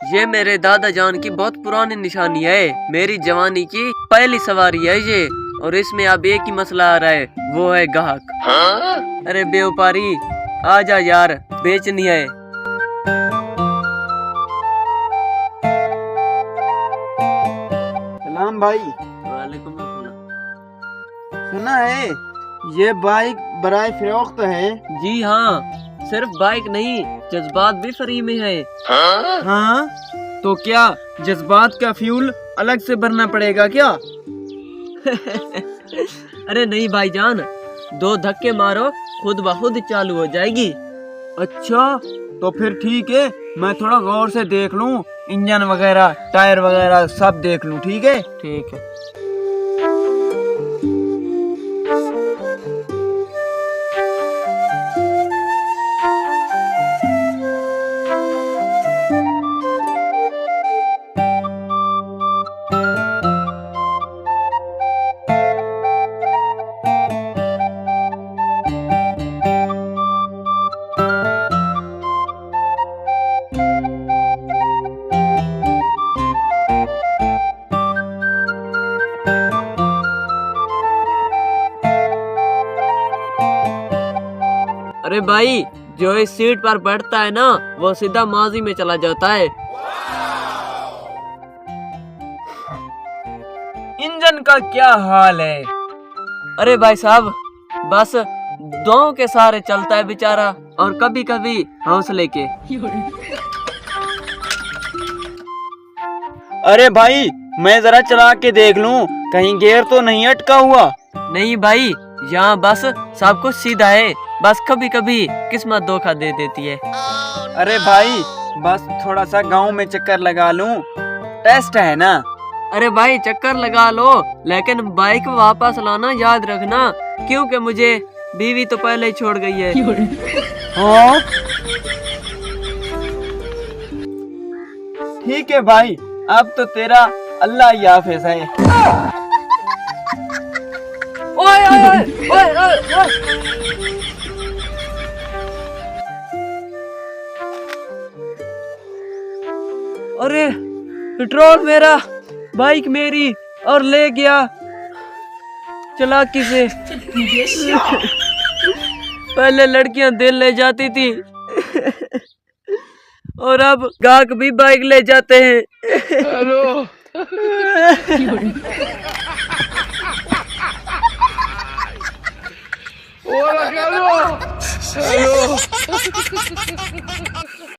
ये मेरे दादा जान की बहुत पुरानी निशानी है। मेरी जवानी की पहली सवारी है ये, और इसमें अब एक ही मसला आ रहा है, वो है गाहक। अरे व्यापारी आजा यार, बेचनी है। सलाम भाई। वालेकुम अस्सलाम। सुना है ये बाइक बराए फरोख्त है? जी हाँ, सिर्फ बाइक नहीं, जज्बात भी फ्री में है। हाँ, तो क्या जज्बात का फ्यूल अलग से भरना पड़ेगा क्या? अरे नहीं भाईजान, 2 धक्के मारो खुद ब खुद चालू हो जाएगी। अच्छा, तो फिर ठीक है, मैं थोड़ा गौर से देख लूं, इंजन वगैरह टायर वगैरह सब देख लूं। ठीक है? ठीक है। अरे भाई, जो इस सीट पर बैठता है ना, वो सीधा माजी में चला जाता है। इंजन का क्या हाल है? अरे भाई साहब, बस दोनों के सहारे चलता है बेचारा, और कभी कभी हौसले के। अरे भाई, मैं जरा चला के देख लूं, कहीं गियर तो नहीं अटका हुआ? नहीं भाई, यहाँ बस सब कुछ सीधा है, बस कभी कभी किस्मत धोखा दे देती है। अरे भाई, बस थोड़ा सा गांव में चक्कर लगा लूं, टेस्ट है ना। अरे भाई चक्कर लगा लो, लेकिन बाइक वापस लाना याद रखना, क्योंकि मुझे बीवी तो पहले ही छोड़ गई है। हाँ, ठीक है भाई, अब तो तेरा अल्लाह ही हाफिज है। ओए ओए ओए ओए ओए। अरे पेट्रोल मेरा, बाइक मेरी, और ले गया चालाकी से। पहले लड़कियां दिल ले जाती थी, और अब गाहक भी बाइक ले जाते हैं। हेलो। हेलो।